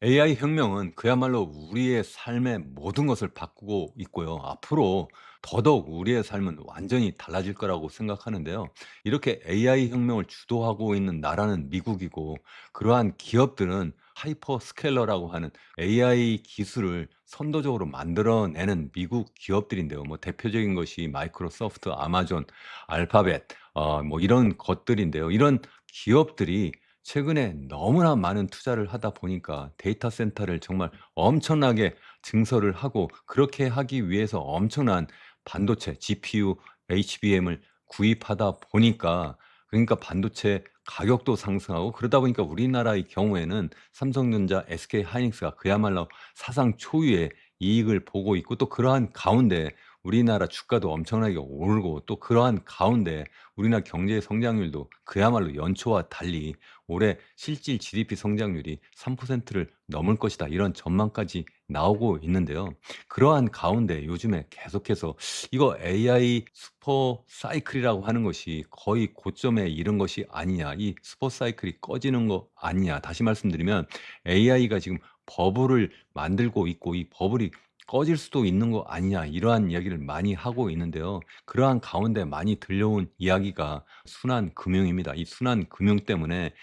AI 혁명은 그야말로 우리의 삶의 모든 것을 바꾸고 있고요. 앞으로 더더욱 우리의 삶은 완전히 달라질 거라고 생각하는데요. 이렇게 AI 혁명을 주도하고 있는 나라는 미국이고, 그러한 기업들은 하이퍼 스케일러라고 하는 AI 기술을 선도적으로 만들어내는 미국 기업들인데요. 뭐 대표적인 것이 마이크로소프트, 아마존, 알파벳, 뭐 이런 것들인데요. 이런 기업들이 최근에 너무나 많은 투자를 하다 보니까 데이터 센터를 정말 엄청나게 증설을 하고, 그렇게 하기 위해서 엄청난 반도체, GPU, HBM을 구입하다 보니까, 그러니까 반도체 가격도 상승하고, 그러다 보니까 우리나라의 경우에는 삼성전자, SK하이닉스가 그야말로 사상 초유의 이익을 보고 있고, 또 그러한 가운데 우리나라 주가도 엄청나게 오르고, 또 그러한 가운데 우리나라 경제 성장률도 그야말로 연초와 달리 올해 실질 GDP 성장률이 3%를 넘을 것이다, 이런 전망까지 나오고 있는데요. 그러한 가운데 요즘에 계속해서 이거 AI 슈퍼 사이클이라고 하는 것이 거의 고점에 이른 것이 아니냐, 이 슈퍼 사이클이 꺼지는 거 아니냐. 다시 말씀드리면 AI가 지금 버블을 만들고 있고, 이 버블이 꺼질 수도 있는 거 아니냐, 이러한 이야기를 많이 하고 있는데요. 그러한 가운데 많이 들려온 이야기가 순환 금융입니다. 이 순환 금융 때문에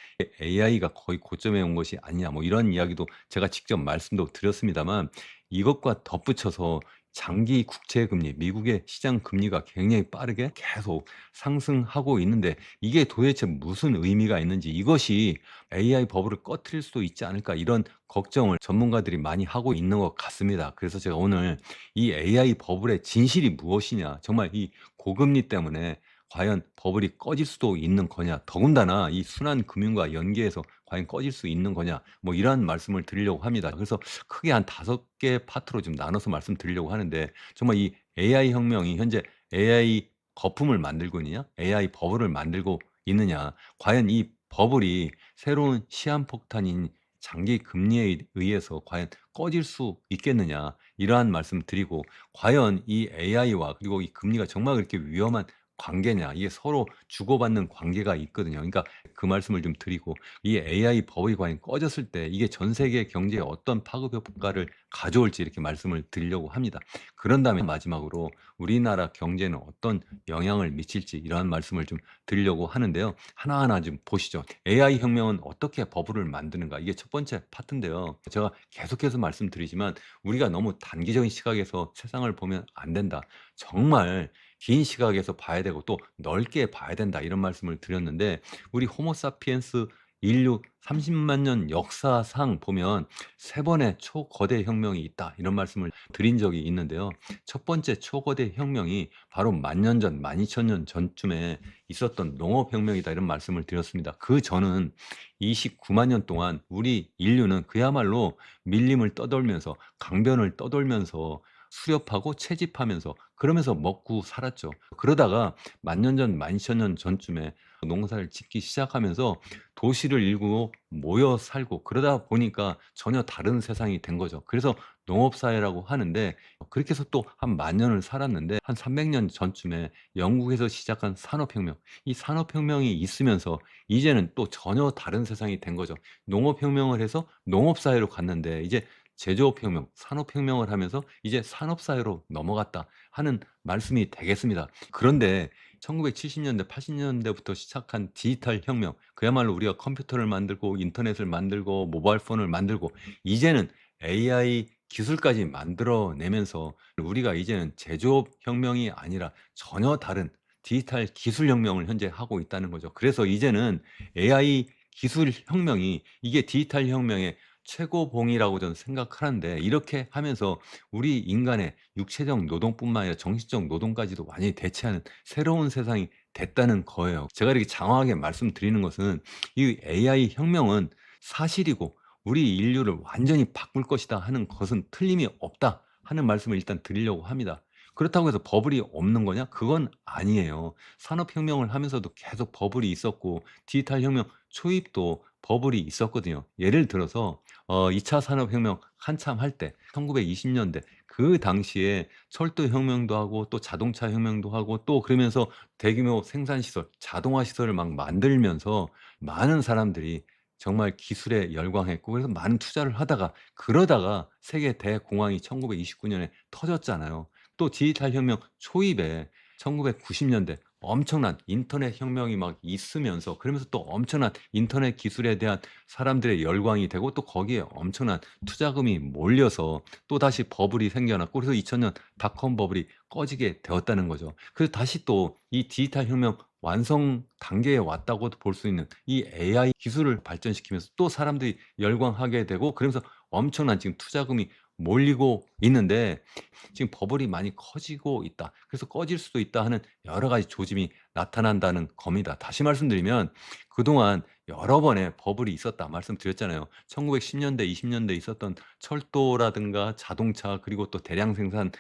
AI가 거의 고점에 온 것이 아니냐, 뭐 이런 이야기도 제가 직접 말씀도 드렸습니다만, 이것과 덧붙여서 장기 국채 금리, 미국의 시장 금리가 굉장히 빠르게 계속 상승하고 있는데, 이게 도대체 무슨 의미가 있는지, 이것이 'AI 버블을 꺼트릴 수도 있지 않을까.' 이런 걱정을 전문가들이 많이 하고 있는 것 같습니다. 그래서 제가 오늘 이 AI 버블의 진실이 무엇이냐, 정말 이 고금리 때문에 과연 버블이 꺼질 수도 있는 거냐, 더군다나 이 순환 금융과 연계해서 과연 꺼질 수 있는 거냐, 뭐 이러한 말씀을 드리려고 합니다. 그래서 크게 한 5개 파트로 좀 나눠서 말씀드리려고 하는데, 정말 이 AI 혁명이 현재 AI 거품을 만들고 있느냐, AI 버블을 만들고 있느냐, 과연 이 버블이 새로운 시한폭탄인 장기 금리에 의해서 과연 꺼질 수 있겠느냐, 이러한 말씀 드리고, 과연 이 AI와 그리고 이 금리가 정말 그렇게 위험한 관계냐, 이게 서로 주고받는 관계가 있거든요. 그러니까 그 말씀을 좀 드리고, 이 AI 버블이 과연 꺼졌을 때 이게 전 세계 경제에 어떤 파급 효과를 가져올지 이렇게 말씀을 드리려고 합니다. 그런 다음에 마지막으로 우리나라 경제에는 어떤 영향을 미칠지, 이러한 말씀을 좀 드리려고 하는데요. 하나하나 좀 보시죠. AI 혁명은 어떻게 버블을 만드는가? 이게 첫 번째 파트인데요. 제가 계속해서 말씀드리지만 우리가 너무 단기적인 시각에서 세상을 보면 안 된다. 정말 긴 시각에서 봐야 되고 또 넓게 봐야 된다, 이런 말씀을 드렸는데, 우리 호모 사피엔스 인류 30만 년 역사상 보면 세 번의 초거대 혁명이 있다, 이런 말씀을 드린 적이 있는데요. 첫 번째 초거대 혁명이 바로 10,000년 전, 12,000년 전쯤에 있었던 농업혁명이다, 이런 말씀을 드렸습니다. 그 전은 29만 년 동안 우리 인류는 그야말로 밀림을 떠돌면서, 강변을 떠돌면서 수렵하고 채집하면서 그러면서 먹고 살았죠. 그러다가 10,000년 전, 12,000년 전쯤에 농사를 짓기 시작하면서 도시를 일구고 모여 살고, 그러다 보니까 전혀 다른 세상이 된 거죠. 그래서 농업사회라고 하는데, 그렇게 해서 또 한 10,000년을 살았는데, 한 300년 전쯤에 영국에서 시작한 산업혁명, 이 산업혁명이 있으면서 이제는 또 전혀 다른 세상이 된 거죠. 농업혁명을 해서 농업사회로 갔는데, 이제 제조업혁명, 산업혁명을 하면서 이제 산업사회로 넘어갔다 하는 말씀이 되겠습니다. 그런데 1970년대, 80년대부터 시작한 디지털 혁명, 그야말로 우리가 컴퓨터를 만들고 인터넷을 만들고 모바일 폰을 만들고, 이제는 AI 기술까지 만들어내면서 우리가 이제는 제조업 혁명이 아니라 전혀 다른 디지털 기술 혁명을 현재 하고 있다는 거죠. 그래서 이제는 AI 기술 혁명이 이게 디지털 혁명의 최고봉이라고 저는 생각하는데, 이렇게 하면서 우리 인간의 육체적 노동뿐만 아니라 정신적 노동까지도 완전히 대체하는 새로운 세상이 됐다는 거예요. 제가 이렇게 장황하게 말씀드리는 것은 이 AI 혁명은 사실이고 우리 인류를 완전히 바꿀 것이다 하는 것은 틀림이 없다 하는 말씀을 일단 드리려고 합니다. 그렇다고 해서 버블이 없는 거냐? 그건 아니에요. 산업혁명을 하면서도 계속 버블이 있었고, 디지털 혁명 초입도 버블이 있었거든요. 예를 들어서 2차 산업혁명 한참 할 때 1920년대, 그 당시에 철도혁명도 하고 또 자동차 혁명도 하고, 또 그러면서 대규모 생산시설, 자동화 시설을 막 만들면서 많은 사람들이 정말 기술에 열광했고 그래서 많은 투자를 하다가 그러다가 세계 대공황이 1929 년에 터졌잖아요. 또 디지털 혁명 초입에 1990 년대 엄청난 인터넷 혁명이 막 있으면서 그러면서 또 엄청난 인터넷 기술에 대한 사람들의 열광이 되고 또 거기에 엄청난 투자금이 몰려서 또다시 버블이 생겨났고 그래서 2000년 닷컴 버블이 꺼지게 되었다는 거죠. 그래서 다시 또 이 디지털 혁명 완성 단계에 왔다고도 볼 수 있는 이 AI 기술을 발전시키면서 또 사람들이 열광하게 되고 그러면서 엄청난 지금 투자금이 몰리고 있는데 지금 버블이 많이 커지고 있다. 그래서 꺼질 수도 있다 하는 여러 가지 조짐이 나타난다는 겁니다. 다시 말씀드리면 그동안 여러 번의 버블이 있었다 말씀드렸잖아요. 1910 년대, 20 년대에 있었던 철도라든가 자동차 그리고 또 대량 생산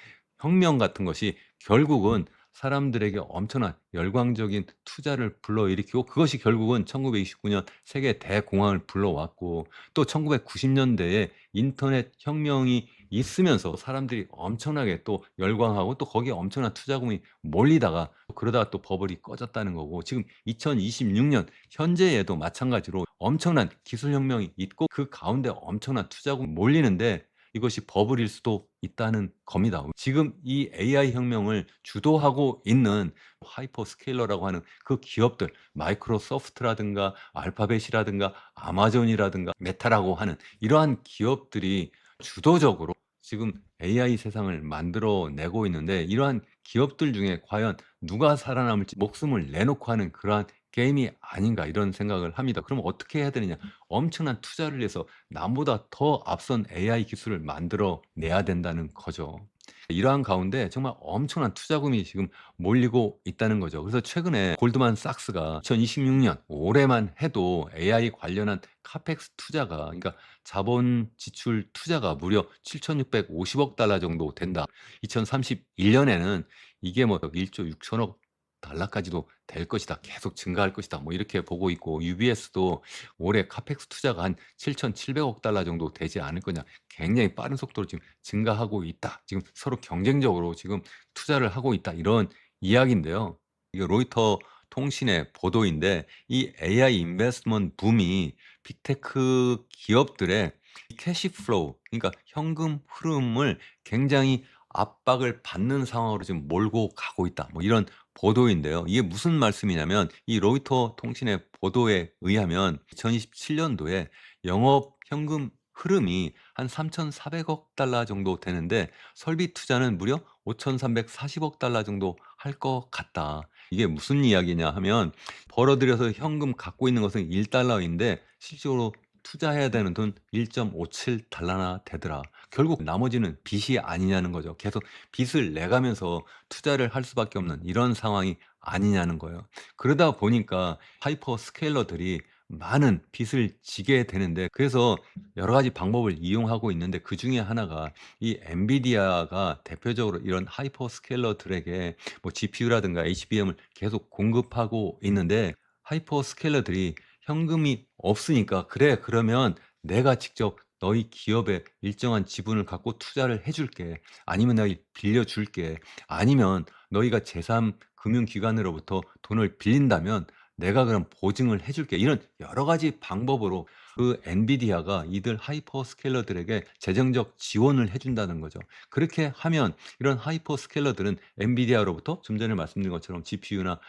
혁명 같은 것이 결국은 사람들에게 엄청난 열광적인 투자를 불러일으키고 그것이 결국은 1929년 세계 대공황을 불러왔고 또 1990 년대에 인터넷 혁명이 있으면서 사람들이 엄청나게 또 열광하고 또 거기에 엄청난 투자금이 몰리다가 그러다가 또 버블이 꺼졌다는 거고 지금 2026년 현재에도 마찬가지로 엄청난 기술 혁명이 있고 그 가운데 엄청난 투자금이 몰리는데 이것이 버블일 수도 있다는 겁니다. 지금 이 AI 혁명을 주도하고 있는 하이퍼 스케일러라고 하는 그 기업들 마이크로소프트라든가 알파벳이라든가 아마존이라든가 메타라고 하는 이러한 기업들이 주도적으로 지금 AI 세상을 만들어 내고 있는데 이러한 기업들 중에 과연 누가 살아남을지 목숨을 내놓고 하는 그러한 게임이 아닌가 이런 생각을 합니다. 그럼 어떻게 해야 되느냐? 엄청난 투자를 해서 남보다 더 앞선 AI 기술을 만들어 내야 된다는 거죠. 이러한 가운데 정말 엄청난 투자금이 지금 몰리고 있다는 거죠. 그래서 최근에 골드만삭스가 2026년 올해만 해도 AI 관련한 카펙스 투자가 그러니까 자본 지출 투자가 무려 7,650억 달러 정도 된다. 2031 년에는 이게 뭐 1조 6천억 달러까지도 될 것이다. 계속 증가할 것이다. 뭐 이렇게 보고 있고 UBS도 올해 카펙스 투자가 한 7,700억 달러 정도 되지 않을 거냐. 굉장히 빠른 속도로 지금 증가하고 있다. 지금 서로 경쟁적으로 지금 투자를 하고 있다. 이런 이야기인데요. 이게 로이터 통신의 보도인데 이 AI 인베스트먼트 붐이 빅테크 기업들의 캐시 플로우 그러니까 현금 흐름을 굉장히 압박을 받는 상황으로 지금 몰고 가고 있다. 뭐 이런 보도인데요. 이게 무슨 말씀이냐면 이 로이터 통신의 보도에 의하면 2027 년도에 영업 현금 흐름이 한 3,400억 달러 정도 되는데 설비 투자는 무려 5,340억 달러 정도 할 것 같다. 이게 무슨 이야기냐 하면 벌어들여서 현금 갖고 있는 것은 1달러인데 실제로 투자해야 되는 돈 1.57 달러나 되더라. 결국 나머지는 빚이 아니냐는 거죠. 계속 빚을 내가면서 투자를 할 수밖에 없는 이런 상황이 아니냐는 거예요. 그러다 보니까 하이퍼 스케일러들이 많은 빚을 지게 되는데 그래서 여러 가지 방법을 이용하고 있는데 그중에 하나가 이 엔비디아가 대표적으로 이런 하이퍼 스케일러들에게 뭐 GPU라든가 HBM을 계속 공급하고 있는데 하이퍼 스케일러들이 현금이 없으니까 "그래 그러면 내가 직접 너희 기업에 일정한 지분을 갖고 투자를 해 줄게. 아니면 내가 빌려 줄게. 아니면 너희가 제3 금융기관으로부터 돈을 빌린다면 내가 그럼 보증을 해 줄게." 이런 여러 가지 방법으로 그 엔비디아가 이들 하이퍼 스케일러들에게 재정적 지원을 해 준다는 거죠. 그렇게 하면 이런 하이퍼 스케일러들은 엔비디아로부터 좀 전에 말씀드린 것처럼 GPU나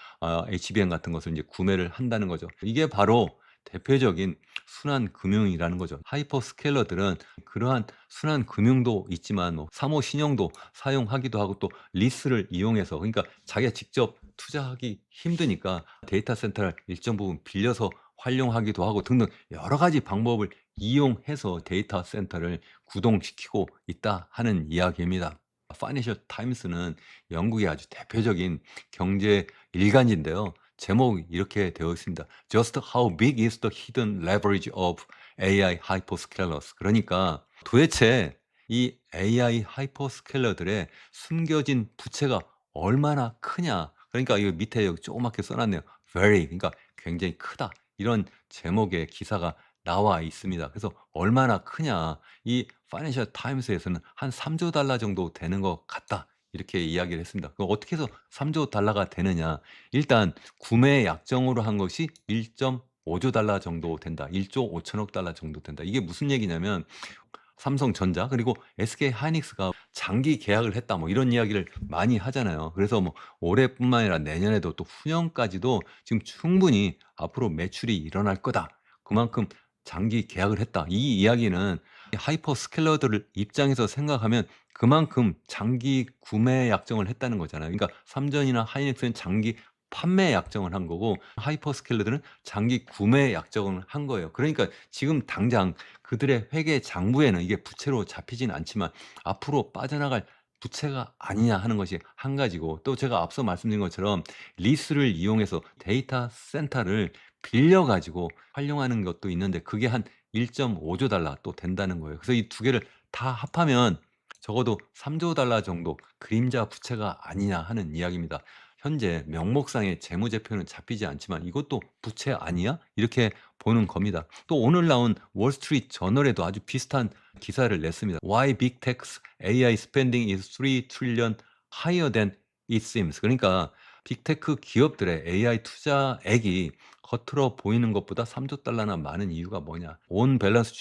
HBM 같은 것을 이제 구매를 한다는 거죠. 이게 바로 대표적인 순환 금융이라는 거죠. 하이퍼 스케일러들은 그러한 순환 금융도 있지만 뭐 사모 신용도 사용하기도 하고 또 리스를 이용해서 그러니까 자기가 직접 투자하기 힘드니까 데이터 센터를 일정 부분 빌려서 활용하기도 하고 등등 여러 가지 방법을 이용해서 데이터 센터를 구동시키고 있다 하는 이야기입니다. 파이낸셜 타임스는 영국의 아주 대표적인 경제 일간지인데요. 제목이 이렇게 되어 있습니다. Just how big is the hidden leverage of AI hyperscalers? 그러니까 도대체 이 AI 하이퍼스케일러들의 숨겨진 부채가 얼마나 크냐. 그러니까 이 밑에 여기 조그맣게 써 놨네요. Very 그러니까 굉장히 크다. 이런 제목의 기사가 나와 있습니다. 그래서 얼마나 크냐. 이 파이낸셜 타임스에서는 한 3조 달러 정도 되는 것 같다. 이렇게 이야기를 했습니다. 그럼 어떻게 해서 3조 달러가 되느냐. 일단 구매 약정으로 한 것이 1 $5조 정도 된다. 1조 5천억 달러 정도 된다. 이게 무슨 얘기냐면 삼성전자 그리고 SK 하이닉스가 장기 계약을 했다 뭐 이런 이야기를 많이 하잖아요. 그래서 뭐 올해뿐만 아니라 내년에도 또 후년까지도 지금 충분히 앞으로 매출이 일어날 거다. 그만큼 장기 계약을 했다. 이 이야기는 하이퍼스케일러들 입장에서 생각하면 그만큼 장기 구매 약정을 했다는 거잖아요. 그러니까 삼전이나 하이닉스는 장기 판매 약정을 한 거고 하이퍼스케일러들은 장기 구매 약정을 한 거예요. 그러니까 지금 당장 그들의 회계 장부에는 이게 부채로 잡히진 않지만 앞으로 빠져나갈 부채가 아니냐 하는 것이 한 가지고, 또 제가 앞서 말씀드린 것처럼 리스를 이용해서 데이터 센터를 빌려 가지고 활용하는 것도 있는데 그게 한 1.5조 달러 또 된다는 거예요. 그래서 이 두 개를 다 합하면 적어도 3조 달러 정도 그림자 부채가 아니냐 하는 이야기입니다. 현재 명목상의 재무제표는 잡히지 않지만 '이것도 부채 아니야?' 이렇게 보는 겁니다. 또 오늘 나온 월스트리트 저널에도 아주 비슷한 기사를 냈습니다. "Why Big Tech's AI Spending is 3 trillion higher than it seems." 그러니까 빅테크 기업들의 AI 투자액이 겉으로 보이는 것보다 3조 달러나 많은 이유가 뭐냐. 온 밸런스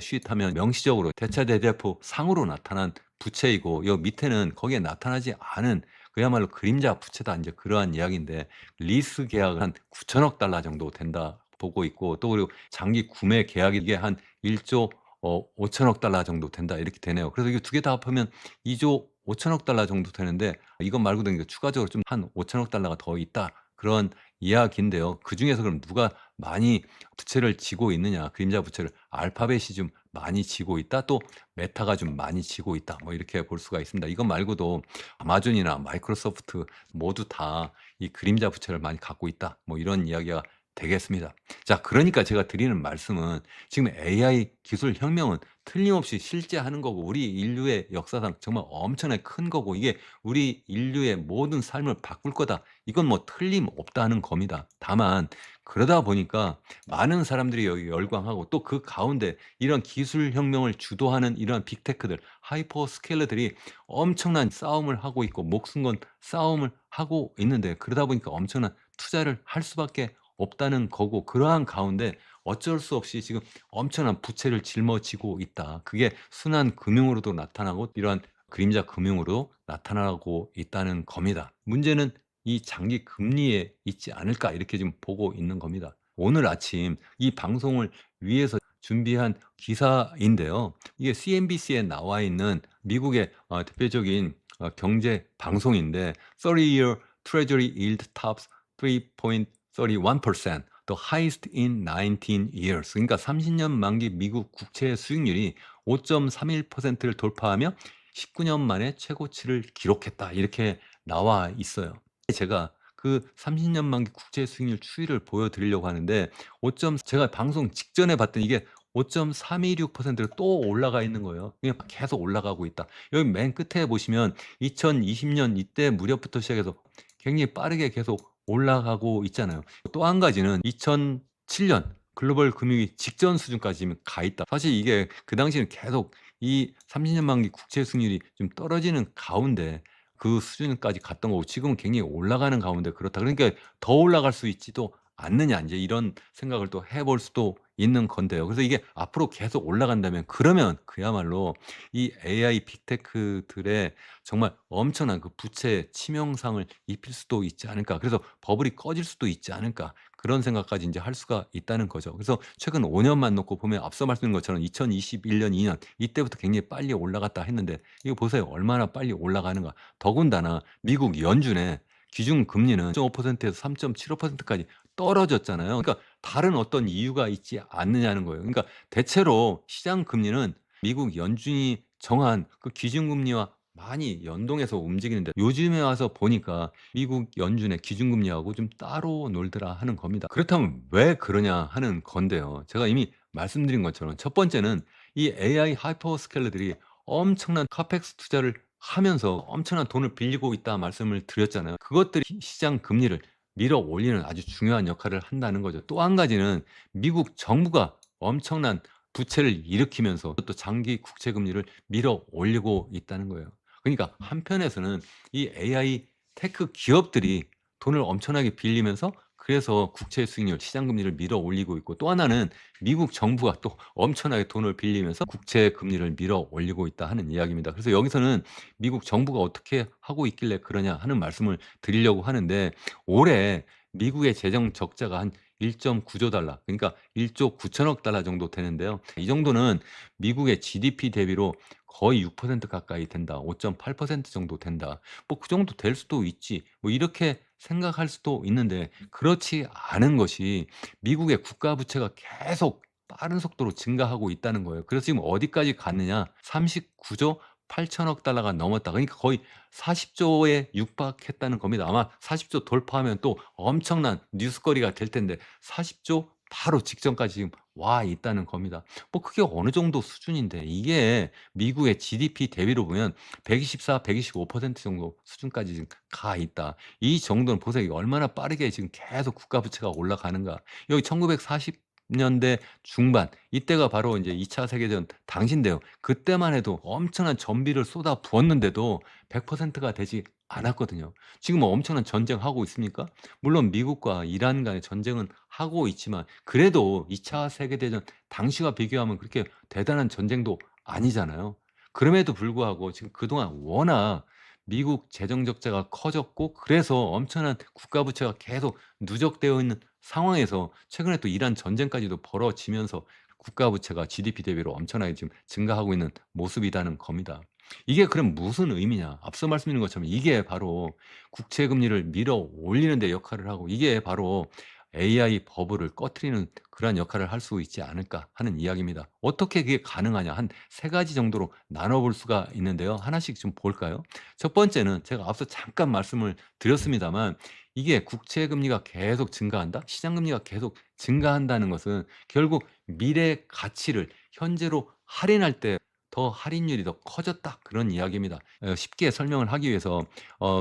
시트하면 명시적으로 대차대조표 상으로 나타난 부채이고 요 밑에는 거기에 나타나지 않은 그야말로 그림자 부채다 인제 그러한 이야기인데, 리스 계약은 한 9천억 달러 정도 된다 보고 있고, 또 그리고 장기 구매 계약이 이게 한 1조 5천억 달러 정도 된다 이렇게 되네요. 그래서 이거 두 개 다 합하면 2조 5천억 달러 정도 되는데, 이것 말고도 이제 추가적으로 좀 한 5천억 달러가 더 있다 그런 이야기인데요. 그중에서 그럼 누가 많이 부채를 지고 있느냐, 그림자 부채를 알파벳이 좀 많이 지고 있다, 또 메타가 좀 많이 지고 있다, 뭐 이렇게 볼 수가 있습니다. 이것 말고도 아마존이나 마이크로소프트 모두 다 이 그림자 부채를 많이 갖고 있다, 뭐 이런 이야기가 되겠습니다. 자, 그러니까 제가 드리는 말씀은 지금 AI 기술 혁명은 틀림없이 실제하는 거고 우리 인류의 역사상 정말 엄청나게 큰 거고 이게 우리 인류의 모든 삶을 바꿀 거다. 이건 뭐 틀림없다는 겁니다. 다만 그러다 보니까 많은 사람들이 여기 열광하고 또 그 가운데 이런 기술 혁명을 주도하는 이러한 빅테크들, 하이퍼 스케일러들이 엄청난 싸움을 하고 있고 목숨 건 싸움을 하고 있는데, 그러다 보니까 엄청난 투자를 할 수밖에 없다는 거고, 그러한 가운데 어쩔 수 없이 지금 엄청난 부채를 짊어지고 있다. 그게 순환 금융으로도 나타나고 이러한 그림자 금융으로 나타나고 있다는 겁니다. 문제는 이 장기 금리에 있지 않을까 이렇게 지금 보고 있는 겁니다. 오늘 아침 이 방송을 위해서 준비한 기사인데요. 이게 CNBC에 나와 있는 미국의 대표적인 경제 방송인데, "30-year Treasury yield tops 3.31%, the highest in 19 years." 그러니까 30년 만기 미국 국채 수익률이 5.31%를 돌파하며 19년 만에 최고치를 기록했다 이렇게 나와 있어요. 제가 그 30년 만기 국채 수익률 추이를 보여 드리려고 하는데, 5점 제가 방송 직전에 봤더니 이게 5.326%로 또 올라가 있는 거예요. 그냥 계속 올라가고 있다. 여기 맨 끝에 보시면 2020년 이때 무렵부터 시작해서 굉장히 빠르게 계속 올라가고 있잖아요. 또 한 가지는 2007년 글로벌 금융위 직전 수준까지 지금 가 있다. 사실 이게 그 당시에는 계속 이 30년 만기 국채 수익률이 좀 떨어지는 가운데 그 수준까지 갔던 거고 지금은 굉장히 올라가는 가운데 그렇다. 그러니까 '더 올라갈 수 있지도 않느냐.' 인제 이런 생각을 또 해볼 수도 있는 건데요. 그래서 이게 앞으로 계속 올라간다면 그러면 그야말로 이 AI 빅테크들의 정말 엄청난 그 부채 치명상을 입힐 수도 있지 않을까. 그래서 '버블이 꺼질 수도 있지 않을까.' 그런 생각까지 인제 할 수가 있다는 거죠. 그래서 최근 5 년만 놓고 보면 앞서 말씀드린 것처럼 2021년, 2년 이때부터 굉장히 빨리 올라갔다 했는데 이거 보세요. 얼마나 빨리 올라가는가. 더군다나 미국 연준의 기준금리는 0.5%에서 3.75%까지 떨어졌잖아요. 그러니까 다른 어떤 이유가 있지 않느냐는 거예요. 그러니까 대체로 시장 금리는 미국 연준이 정한 그 기준금리와 많이 연동해서 움직이는데, 요즘에 와서 보니까 미국 연준의 기준금리하고 좀 따로 놀더라 하는 겁니다. 그렇다면 왜 그러냐 하는 건데요. 제가 이미 말씀드린 것처럼 첫 번째는 이 AI 하이퍼스케일러들이 엄청난 카펙스 투자를 하면서 엄청난 돈을 빌리고 있다 말씀을 드렸잖아요. 그것들이 시장 금리를 밀어 올리는 아주 중요한 역할을 한다는 거죠. 또 한 가지는 미국 정부가 엄청난 부채를 일으키면서 또 장기 국채 금리를 밀어 올리고 있다는 거예요. 그러니까 한편에서는 이 AI 테크 기업들이 돈을 엄청나게 빌리면서 그래서 국채 수익률, 시장 금리를 밀어 올리고 있고, 또 하나는 미국 정부가 또 엄청나게 돈을 빌리면서 국채 금리를 밀어 올리고 있다 하는 이야기입니다. 그래서 여기서는 미국 정부가 어떻게 하고 있길래 그러냐 하는 말씀을 드리려고 하는데, 올해 미국의 재정 적자가 한 1.9조 달러, 그러니까 1조 9천억 달러 정도 되는데요. 이 정도는 미국의 GDP 대비로 거의 6% 가까이 된다. 5.8% 정도 된다. 뭐 그 정도 될 수도 있지. 뭐 이렇게 생각할 수도 있는데, 그렇지 않은 것이 미국의 국가 부채가 계속 빠른 속도로 증가하고 있다는 거예요. 그래서 지금 어디까지 갔느냐? 39조 8천억 달러가 넘었다. 그러니까 거의 40조에 육박했다는 겁니다. 아마 40조 돌파하면 또 엄청난 뉴스거리가 될 텐데, 40조 바로 직전까지 지금 와 있다는 겁니다. 뭐 그게 어느 정도 수준인데, 이게 미국의 GDP 대비로 보면 124, 125% 정도 수준까지 지금 가 있다. 이 정도는 보세요. 이게 얼마나 빠르게 지금 계속 국가 부채가 올라가는가. 여기 1940년대 중반, 이때가 바로 이제 2차 세계대전 당시인데요. 그때만 해도 엄청난 전비를 쏟아 부었는데도 100%가 되지 않았거든요. 지금 뭐 엄청난 전쟁하고 있습니까? 물론 미국과 이란 간의 전쟁은 하고 있지만, 그래도 2차 세계대전 당시와 비교하면 그렇게 대단한 전쟁도 아니잖아요. 그럼에도 불구하고 지금 그동안 워낙 미국 재정 적자가 커졌고, 그래서 엄청난 국가 부채가 계속 누적되어 있는 상황에서 최근에 또 이란 전쟁까지도 벌어지면서 국가 부채가 GDP 대비로 엄청나게 지금 증가하고 있는 모습이라는 겁니다. 이게 그럼 무슨 의미냐? 앞서 말씀드린 것처럼 이게 바로 국채 금리를 밀어 올리는 데 역할을 하고, 이게 바로 AI 버블을 꺼트리는 그러한 역할을 할 수 있지 않을까 하는 이야기입니다. 어떻게 그게 가능하냐? 한 세 가지 정도로 나눠 볼 수가 있는데요. 하나씩 좀 볼까요? 첫 번째는 제가 앞서 잠깐 말씀을 드렸습니다만, 이게 국채 금리가 계속 증가한다? 시장 금리가 계속 증가한다는 것은 결국 미래 가치를 현재로 할인할 때 더 할인율이 더 커졌다, 그런 이야기입니다. 쉽게 설명을 하기 위해서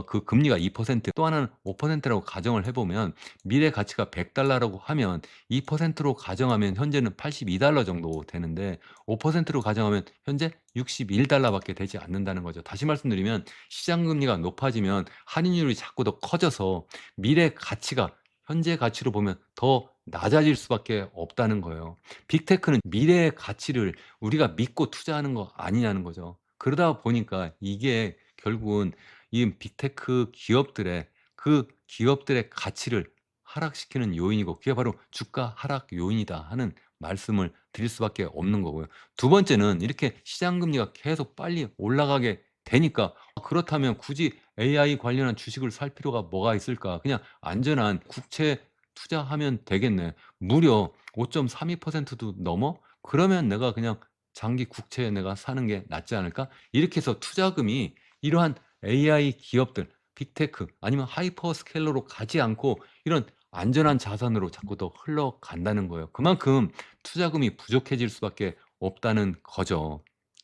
그 금리가 2%, 또 하나는 5%라고 가정을 해 보면, 미래 가치가 100달러라고 하면 2%로 가정하면 현재는 82달러 정도 되는데, 5%로 가정하면 현재 61달러 밖에 되지 않는다는 거죠. 다시 말씀드리면, 시장 금리가 높아지면 할인율이 자꾸 더 커져서 미래 가치가 현재 가치로 보면 더 낮아질 수밖에 없다는 거예요. 빅테크는 미래의 가치를 우리가 믿고 투자하는 거 아니냐는 거죠. 그러다 보니까 이게 결국은 이 빅테크 기업들의 그 기업들의 가치를 하락시키는 요인이고, 그게 바로 주가 하락 요인이다 하는 말씀을 드릴 수밖에 없는 거고요. 두 번째는 이렇게 시장 금리가 계속 빨리 올라가게 되니까, 그렇다면 굳이 AI 관련한 주식을 살 필요가 뭐가 있을까? 그냥 안전한 국채 투자하면 되겠네. 무려 5.32%도 넘어? 그러면 내가 그냥 장기 국채에 내가 사는 게 낫지 않을까? 이렇게 해서 투자금이 이러한 AI 기업들, 빅테크 아니면 하이퍼 스케일러로 가지 않고 이런 안전한 자산으로 자꾸 더 흘러간다는 거예요. 그만큼 투자금이 부족해질 수밖에 없다는 거죠.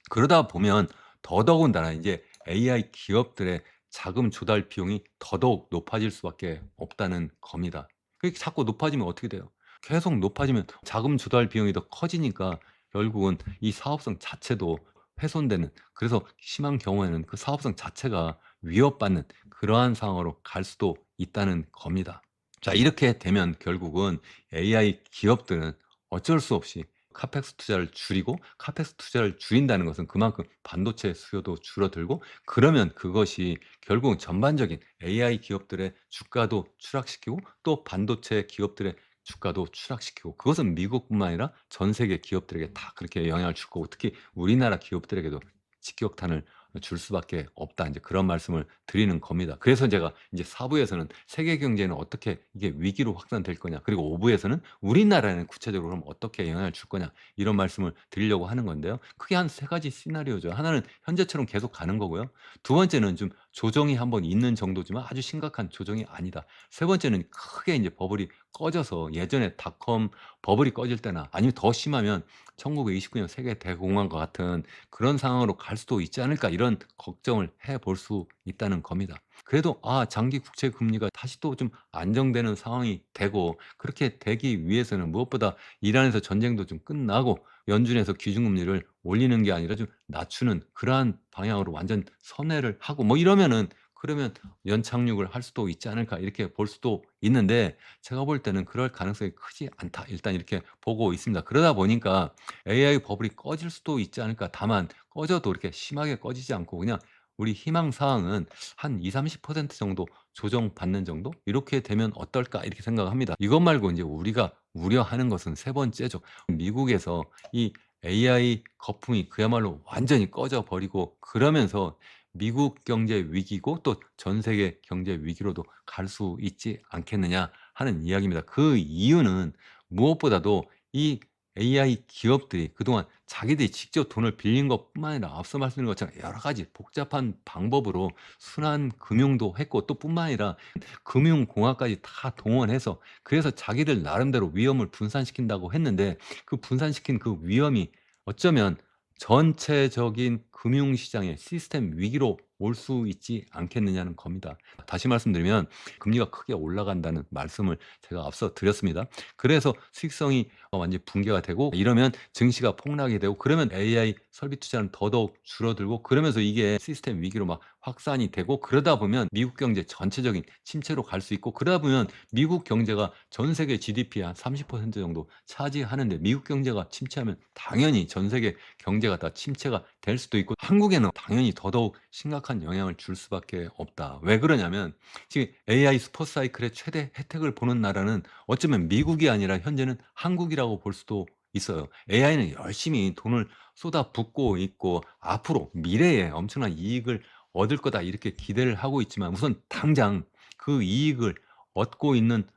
그러다 보면 더더군다나 이제 AI 기업들의 자금 조달 비용이 더더욱 높아질 수밖에 없다는 겁니다. 그게 자꾸 높아지면 어떻게 돼요? 계속 높아지면 자금 조달 비용이 더 커지니까 결국은 이 사업성 자체도 훼손되는, 그래서 심한 경우에는 그 사업성 자체가 위협받는 그러한 상황으로 갈 수도 있다는 겁니다. 자, 이렇게 되면 결국은 AI 기업들은 어쩔 수 없이 카펙스 투자를 줄이고, 카펙스 투자를 줄인다는 것은 그만큼 반도체 수요도 줄어들고, 그러면 그것이 결국은 전반적인 AI 기업들의 주가도 추락시키고, 또 반도체 기업들의 주가도 추락시키고, 그것은 미국뿐만 아니라 전 세계 기업들에게 다 그렇게 영향을 줄 거고, 특히 우리나라 기업들에게도 직격탄을 줄 수밖에 없다, 인제 그런 말씀을 드리는 겁니다. 그래서 제가 인제 4 부에서는 세계 경제는 어떻게 이게 위기로 확산될 거냐, 그리고 5 부에서는 우리나라에는 구체적으로 그럼 어떻게 영향을 줄 거냐, 이런 말씀을 드리려고 하는 건데요. 크게 한 3 가지 시나리오죠. 하나는 현재처럼 계속 가는 거고요. 두 번째는 좀 조정이 한번 있는 정도지만 아주 심각한 조정이 아니다. 세 번째는 크게 인제 버블이 꺼져서, 예전에 닷컴 버블이 꺼질 때나 아니면 더 심하면 1929년 세계 대공황과 같은 그런 상황으로 갈 수도 있지 않을까, 이런 걱정을 해 볼 수 있다는 겁니다. 그래도 장기 국채 금리가 다시 또 좀 안정되는 상황이 되고, 그렇게 되기 위해서는 무엇보다 이란에서 전쟁도 좀 끝나고 연준에서 기준금리를 올리는 게 아니라 좀 낮추는 그러한 방향으로 완전 선회를 하고 뭐 이러면은 그러면 '연착륙을 할 수도 있지 않을까.' 이렇게 볼 수도 있는데 제가 볼 때는 그럴 가능성이 크지 않다. 일단 이렇게 보고 있습니다. 그러다 보니까 'AI 버블이 꺼질 수도 있지 않을까.' 다만 꺼져도 이렇게 심하게 꺼지지 않고 그냥 우리 희망 사항은 한 20-30% 정도 조정받는 정도? '이렇게 되면 어떨까?' 이렇게 생각합니다. 이것 말고 인제 우리가 우려하는 것은 세 번째죠. 미국에서 이 AI 거품이 그야말로 완전히 꺼져 버리고 그러면서 미국 경제 위기고 또 전 세계 경제 위기로도 갈 수 있지 않겠느냐 하는 이야기입니다. 그 이유는 무엇보다도 이 AI 기업들이 그동안 자기들이 직접 돈을 빌린 것뿐만 아니라 앞서 말씀드린 것처럼 여러 가지 복잡한 방법으로 순환 금융도 했고 또 뿐만 아니라 금융공학까지 다 동원해서 그래서 자기들 나름대로 위험을 분산시킨다고 했는데 그 분산시킨 그 위험이 어쩌면 전체적인 금융시장의 시스템 위기로 올 수 있지 않겠느냐는 겁니다. 다시 말씀드리면 금리가 크게 올라간다는 말씀을 제가 앞서 드렸습니다. 그래서 수익성이 완전히 붕괴가 되고 이러면 증시가 폭락이 되고 그러면 AI 설비 투자는 더더욱 줄어들고 그러면서 이게 시스템 위기로 막 확산이 되고 그러다 보면 미국 경제 전체적인 침체로 갈 수 있고 그러다 보면 미국 경제가 전 세계 GDP의 한 30% 정도 차지하는데 미국 경제가 침체하면 당연히 전 세계 경제가 다 침체가 될 수도 있고 한국에는 당연히 더더욱 심각한 영향을 줄 수밖에 없다. 왜 그러냐면 지금 AI 슈퍼 사이클의 최대 혜택을 보는 나라는 어쩌면 미국이 아니라 현재는 한국이라고 볼 수도 있어요. AI는 열심히 돈을 쏟아붓고 있고 앞으로 미래에 엄청난 이익을 얻을 거다 이렇게 기대를 하고 있지만 우선 당장 그 이익을 얻고 있는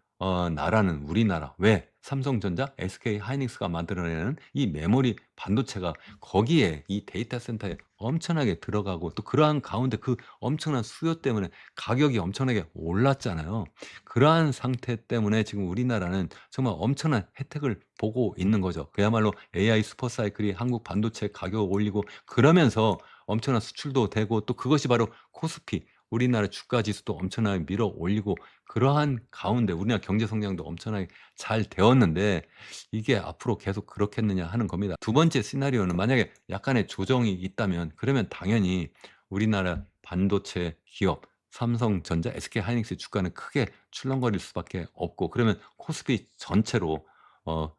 나라는 우리나라. 왜? 삼성전자, SK 하이닉스가 만들어내는 이 메모리 반도체가 거기에 이 데이터 센터에 엄청나게 들어가고 또 그러한 가운데 그 엄청난 수요 때문에 가격이 엄청나게 올랐잖아요. 그러한 상태 때문에 지금 우리나라는 정말 엄청난 혜택을 보고 있는 거죠. 그야말로 AI 슈퍼 사이클이 한국 반도체 가격을 올리고 그러면서 엄청난 수출도 되고 또 그것이 바로 코스피 우리나라 주가 지수도 엄청나게 밀어 올리고 그러한 가운데 우리나라 경제 성장도 엄청나게 잘 되었는데 이게 앞으로 계속 그렇겠느냐 하는 겁니다. 두 번째 시나리오는 만약에 약간의 조정이 있다면 그러면 당연히 우리나라 반도체 기업 삼성전자, SK하이닉스 주가는 크게 출렁거릴 수밖에 없고 그러면 코스피 전체로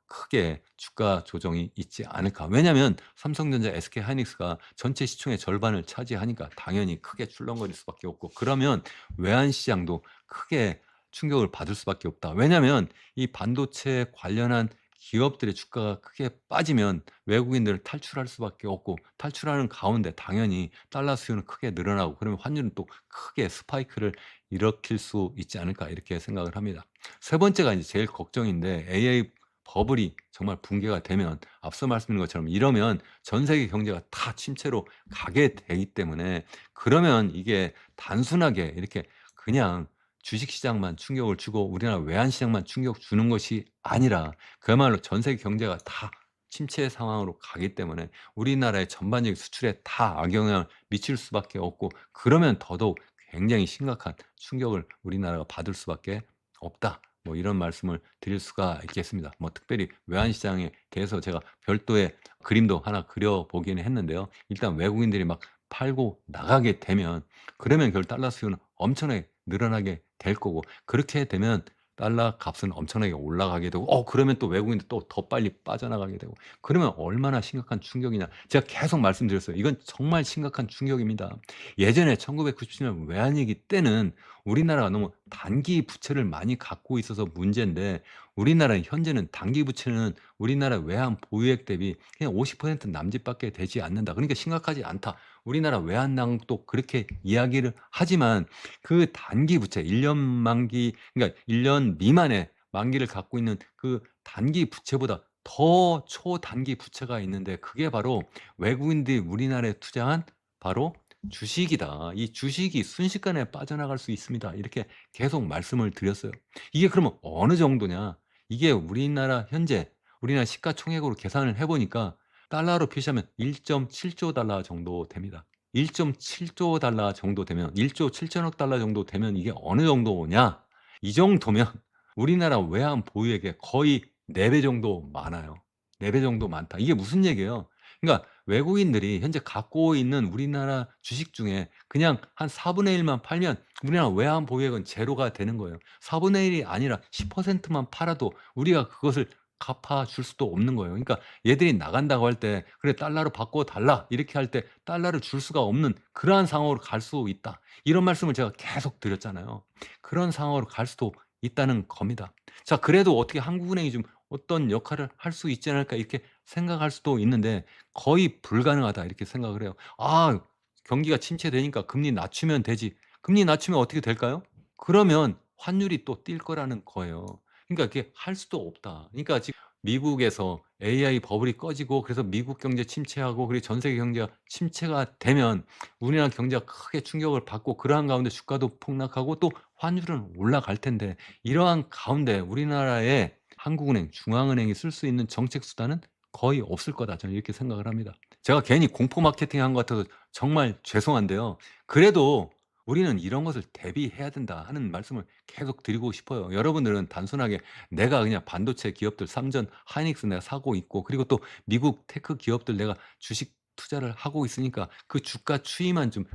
크게 주가 조정이 있지 않을까. 왜냐하면 삼성전자, SK하이닉스가 전체 시총의 절반을 차지하니까 당연히 크게 출렁거릴 수밖에 없고 그러면 외환 시장도 크게 충격을 받을 수밖에 없다. 왜냐하면 이 반도체 관련한 기업들의 주가가 크게 빠지면 외국인들을 탈출할 수밖에 없고 탈출하는 가운데 당연히 달러 수요는 크게 늘어나고 그러면 환율은 또 크게 스파이크를 일으킬 수 있지 않을까 이렇게 생각을 합니다. 세 번째가 이제 제일 걱정인데 AI 버블이 정말 붕괴가 되면 앞서 말씀드린 것처럼 이러면 전 세계 경제가 다 침체로 가게 되기 때문에 그러면 이게 단순하게 이렇게 그냥 주식시장만 충격을 주고 우리나라 외환시장만 충격 주는 것이 아니라 그야말로 전 세계 경제가 다 침체 상황으로 가기 때문에 우리나라의 전반적인 수출에 다 악영향을 미칠 수밖에 없고 그러면 더더욱 굉장히 심각한 충격을 우리나라가 받을 수밖에 없다. 뭐 이런 말씀을 드릴 수가 있겠습니다. 뭐 특별히 외환시장에 대해서 제가 별도의 그림도 하나 그려 보기는 했는데요. 일단 외국인들이 막 팔고 나가게 되면 그러면 결국 달러 수요는 엄청나게 늘어나게 될 거고 그렇게 되면 달러 값은 엄청나게 올라가게 되고 그러면 또 외국인들 또 더 빨리 빠져나가게 되고 그러면 얼마나 심각한 충격이냐. 제가 계속 말씀드렸어요. 이건 정말 심각한 충격입니다. 예전에 1997년 외환위기 때는 우리나라가 너무 단기 부채를 많이 갖고 있어서 문제인데 우리나라는 현재는 단기 부채는 우리나라 외환 보유액 대비 그냥 50% 남짓밖에 되지 않는다. 그러니까 심각하지 않다. 우리나라 외환당국도 그렇게 이야기를 하지만 그 단기 부채 1년 만기 그러니까 1년 미만의 만기를 갖고 있는 그 단기 부채보다 더 초단기 부채가 있는데 그게 바로 외국인들이 우리나라에 투자한 바로 주식이다. 이 주식이 순식간에 빠져나갈 수 있습니다. 이렇게 계속 말씀을 드렸어요. 이게 그러면 어느 정도냐? 이게 우리나라 현재 우리나라 시가총액으로 계산을 해 보니까 달러로 표시하면 1.7조 달러 정도 됩니다. 1.7조 달러 정도 되면 1조 7천억 달러 정도 되면 이게 어느 정도냐? 이 정도면 우리나라 외환 보유액의 거의 4배 정도 많아요. 4배 정도 많다. 이게 무슨 얘기예요? 그러니까 외국인들이 현재 갖고 있는 우리나라 주식 중에 그냥 한 4분의 1만 팔면 우리나라 외환 보유액은 제로가 되는 거예요. 4분의 1이 아니라 10%만 팔아도 우리가 그것을 갚아 줄 수도 없는 거예요. 그러니까 얘들이 나간다고 할 때 "그래 달러로 바꿔 달라." 이렇게 할 때 달러를 줄 수가 없는 그러한 상황으로 갈 수 있다. 이런 말씀을 제가 계속 드렸잖아요. 그런 상황으로 갈 수도 있다는 겁니다. 자, 그래도 어떻게 '한국은행이 좀 어떤 역할을 할 수 있지 않을까.' 이렇게 생각할 수도 있는데 '거의 불가능하다.' 이렇게 생각을 해요. '아 경기가 침체되니까 금리 낮추면 되지.' 금리 낮추면 어떻게 될까요? 그러면 환율이 또 뛸 거라는 거예요. 그러니까 그게 할 수도 없다. 그러니까 지금 미국에서 AI 버블이 꺼지고 그래서 미국 경제 침체하고 그리고 전 세계 경제가 침체가 되면 우리나라 경제가 크게 충격을 받고 그러한 가운데 주가도 폭락하고 또 환율은 올라갈 텐데 이러한 가운데 우리나라의 한국은행, 중앙은행이 쓸 수 있는 정책 수단은 거의 없을 거다. 저는 이렇게 생각을 합니다. 제가 괜히 공포 마케팅한 것 같아서 정말 죄송한데요. 그래도 우리는 이런 것을 대비해야 된다 하는 말씀을 계속 드리고 싶어요. 여러분들은 단순하게 내가 그냥 반도체 기업들 삼전, 하이닉스 내가 사고 있고 그리고 또 미국 테크 기업들 내가 주식 투자를 하고 있으니까 그 주가 추이만 좀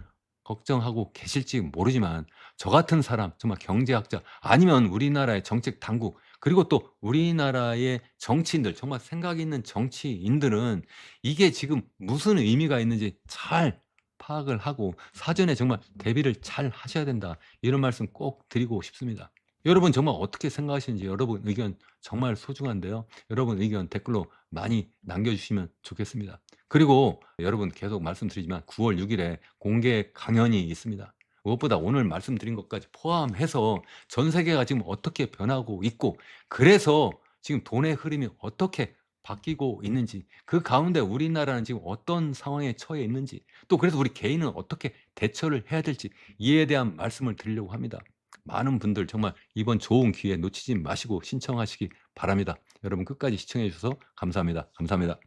걱정하고 계실지 모르지만 저 같은 사람 정말 경제학자 아니면 우리나라의 정책 당국 그리고 또 우리나라의 정치인들 정말 생각 있는 정치인들은 이게 지금 무슨 의미가 있는지 잘 파악을 하고 사전에 정말 대비를 잘 하셔야 된다. 이런 말씀 꼭 드리고 싶습니다. 여러분 정말 어떻게 생각하시는지 여러분 의견 정말 소중한데요. 여러분 의견 댓글로 많이 남겨주시면 좋겠습니다. 그리고 여러분 계속 말씀드리지만 9월 6 일에 공개 강연이 있습니다. 무엇보다 오늘 말씀드린 것까지 포함해서 전 세계가 지금 어떻게 변하고 있고 그래서 지금 돈의 흐름이 어떻게 바뀌고 있는지 그 가운데 우리나라는 지금 어떤 상황에 처해 있는지 또 그래서 우리 개인은 어떻게 대처를 해야 될지 이에 대한 말씀을 드리려고 합니다. 많은 분들 정말 이번 좋은 기회 놓치지 마시고 신청하시기 바랍니다. 여러분 끝까지 시청해 주셔서 감사합니다. 감사합니다.